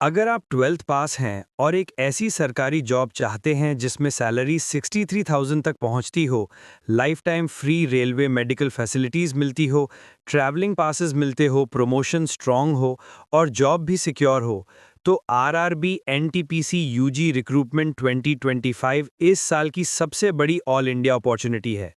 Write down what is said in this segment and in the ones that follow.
अगर आप 12th पास हैं और एक ऐसी सरकारी जॉब चाहते हैं जिसमें सैलरी 63,000 तक पहुंचती हो, life time free railway medical facilities मिलती हो, ट्रैवलिंग पासेस मिलते हो, प्रमोशन स्ट्रांग हो और जॉब भी सिक्योर हो, तो आरआरबी एनटीपीसी यूजी रिक्रूटमेंट 2025 इस साल की सबसे बड़ी ऑल इंडिया अपॉर्चुनिटी है।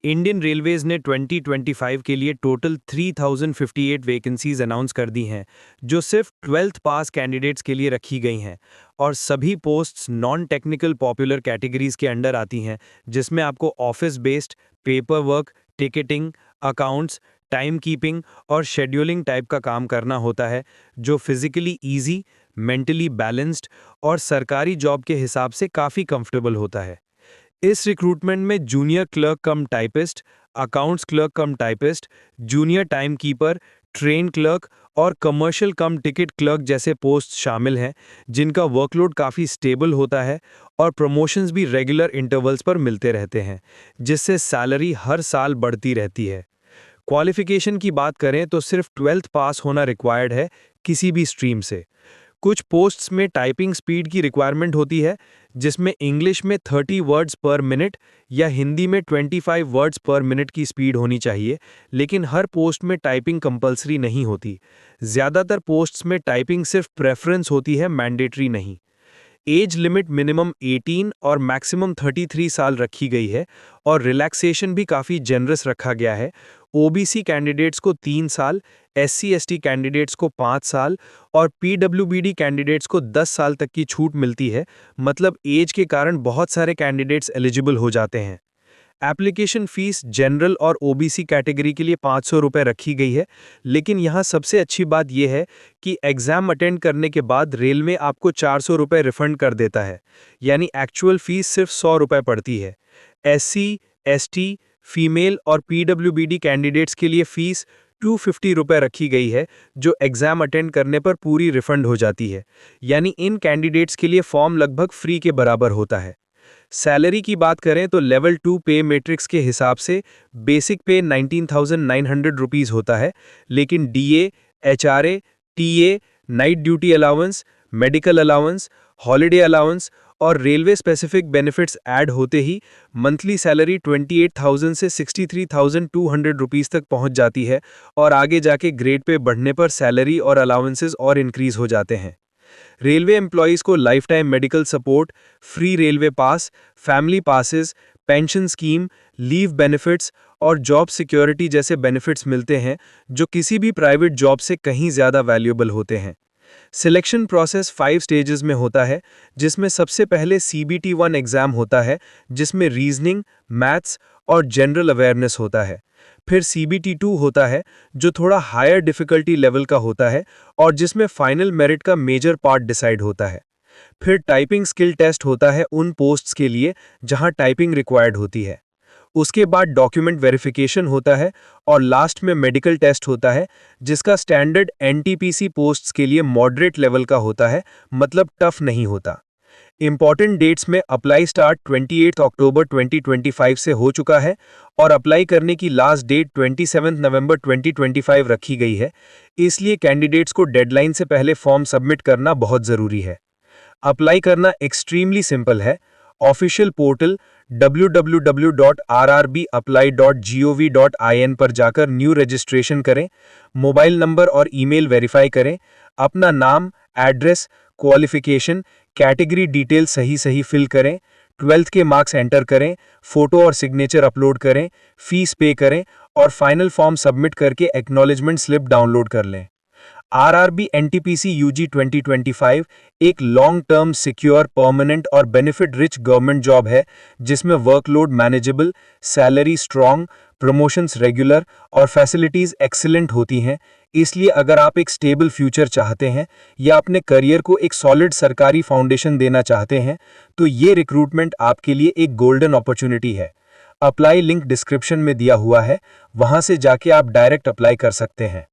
इंडियन रेलवेज ने 2025 के लिए टोटल 3058 वैकेंसीज अनाउंस कर दी हैं, जो सिर्फ 12th पास कैंडिडेट्स के लिए रखी गई हैं और सभी posts non technical popular categories के अंडर आती हैं, जिसमें आपको office based, paper work, ticketing, accounts, time keeping और शेड्यूलिंग टाइप का काम करना होता है, जो फिजिकली ईजी, मेंटली बैलेंस्ड और सरकारी जॉब के हिसाब से काफ़ी कंफर्टेबल होता है। इस रिक्रूटमेंट में जूनियर क्लर्क कम टाइपिस्ट, अकाउंट्स क्लर्क कम typist, junior time keeper, train clerk और कमर्शियल कम टिकट क्लर्क जैसे पोस्ट शामिल हैं, जिनका वर्कलोड काफ़ी स्टेबल होता है और प्रमोशंस भी रेगुलर इंटरवल्स पर मिलते रहते हैं, जिससे सैलरी हर साल बढ़ती रहती है। क्वालिफिकेशन की बात करें तो सिर्फ 12th पास होना रिक्वायर्ड है किसी भी स्ट्रीम से। कुछ पोस्ट्स में टाइपिंग स्पीड की रिक्वायरमेंट होती है, जिसमें इंग्लिश में 30 वर्ड्स पर मिनट या हिंदी में 25 वर्ड्स पर मिनट की स्पीड होनी चाहिए, लेकिन हर पोस्ट में टाइपिंग कंपलसरी नहीं होती। ज़्यादातर पोस्ट्स में टाइपिंग सिर्फ प्रेफरेंस होती है, मैंडेटरी नहीं। एज लिमिट मिनिमम 18 और मैक्सिमम 33 साल रखी गई है और रिलैक्सेशन भी काफ़ी जेनरस रखा गया है। ओबीसी कैंडिडेट्स को 3 साल, एससी/एसटी कैंडिडेट्स को 5 साल और पीडब्ल्यूबीडी कैंडिडेट्स को 10 साल तक की छूट मिलती है, मतलब एज के कारण बहुत सारे कैंडिडेट्स एलिजिबल हो जाते हैं। एप्लीकेशन फ़ीस जनरल और ओबीसी कैटेगरी के लिए 500 रुपये रखी गई है, लेकिन यहाँ सबसे अच्छी बात यह है कि एग्ज़ाम अटेंड करने के बाद रेलवे आपको 400 रुपये रिफंड कर देता है, यानी एक्चुअल फ़ीस सिर्फ 100 रुपये पड़ती है। एससी, एसटी, फीमेल और पीडब्ल्यूबीडी कैंडिडेट्स के लिए फ़ीस 250 रुपये रखी गई है, जो एग्ज़ाम अटेंड करने पर पूरी रिफंड हो जाती है, यानी इन कैंडिडेट्स के लिए फॉर्म लगभग फ्री के बराबर होता है। सैलरी की बात करें तो लेवल 2 पे मैट्रिक्स के हिसाब से बेसिक पे 19,900 रुपीज़ होता है, लेकिन DA, HRA, TA, night duty allowance, medical allowance, holiday allowance और रेलवे स्पेसिफिक बेनिफिट्स ऐड होते ही मंथली सैलरी 28,000 से 63,200 रुपीज़ तक पहुंच जाती है और आगे जाके ग्रेड पे बढ़ने पर सैलरी और अलाउंसेस और इंक्रीज़ हो जाते हैं। रेलवे एम्प्लॉयज़ को lifetime medical support, free railway pass, family passes, pension scheme, leave benefits और जॉब सिक्योरिटी जैसे बेनिफिट्स मिलते हैं, जो किसी भी प्राइवेट जॉब से कहीं ज़्यादा वैल्यूएबल होते हैं। सिलेक्शन प्रोसेस 5 स्टेजेस में होता है, जिसमें सबसे पहले सीबीटी 1 एग्ज़ाम होता है, जिसमें रीजनिंग, मैथ्स और जनरल अवेयरनेस होता है। फिर सीबीटी 2 होता है, जो थोड़ा हायर डिफ़िकल्टी लेवल का होता है और जिसमें फाइनल मेरिट का मेजर पार्ट डिसाइड होता है। फिर टाइपिंग स्किल टेस्ट होता है उन पोस्ट्स के लिए जहां टाइपिंग रिक्वायर्ड होती है। उसके बाद डॉक्यूमेंट वेरिफिकेशन होता है और लास्ट में मेडिकल टेस्ट होता है, जिसका स्टैंडर्ड एनटीपीसी पोस्ट्स के लिए मॉडरेट लेवल का होता है, मतलब टफ नहीं होता। इंपॉर्टेंट डेट्स में अप्लाई स्टार्ट 28 अक्टूबर 2025 से हो चुका है और अप्लाई करने की लास्ट डेट 27 नवंबर 2025 रखी गई है, इसलिए कैंडिडेट्स को डेडलाइन से पहले फॉर्म सबमिट करना बहुत ज़रूरी है। अप्लाई करना एक्सट्रीमली सिंपल है। ऑफिशियल पोर्टल www.rrbapply.gov.in पर जाकर न्यू रजिस्ट्रेशन करें, मोबाइल नंबर और ईमेल वेरीफाई करें, अपना नाम, एड्रेस, क्वालिफिकेशन, कैटेगरी डिटेल सही फिल करें, 12th के मार्क्स एंटर करें, फोटो और सिग्नेचर अपलोड करें, फीस पे करें और फाइनल फॉर्म सबमिट करके एक्नॉलेजमेंट स्लिप डाउनलोड कर लें। आरआरबी एनटीपीसी यूजी 2025 एक लॉन्ग टर्म सिक्योर परमानेंट और बेनिफिट रिच गवर्नमेंट जॉब है, जिसमें workload manageable, salary strong, promotions regular और फैसिलिटीज एक्सीलेंट होती हैं। इसलिए अगर आप एक स्टेबल फ्यूचर चाहते हैं या अपने करियर को एक सॉलिड सरकारी फाउंडेशन देना चाहते हैं, तो ये रिक्रूटमेंट आपके लिए एक गोल्डन अपॉर्चुनिटी है। अप्लाई लिंक डिस्क्रिप्शन में दिया हुआ है, वहां से जाके आप डायरेक्ट अप्लाई कर सकते हैं।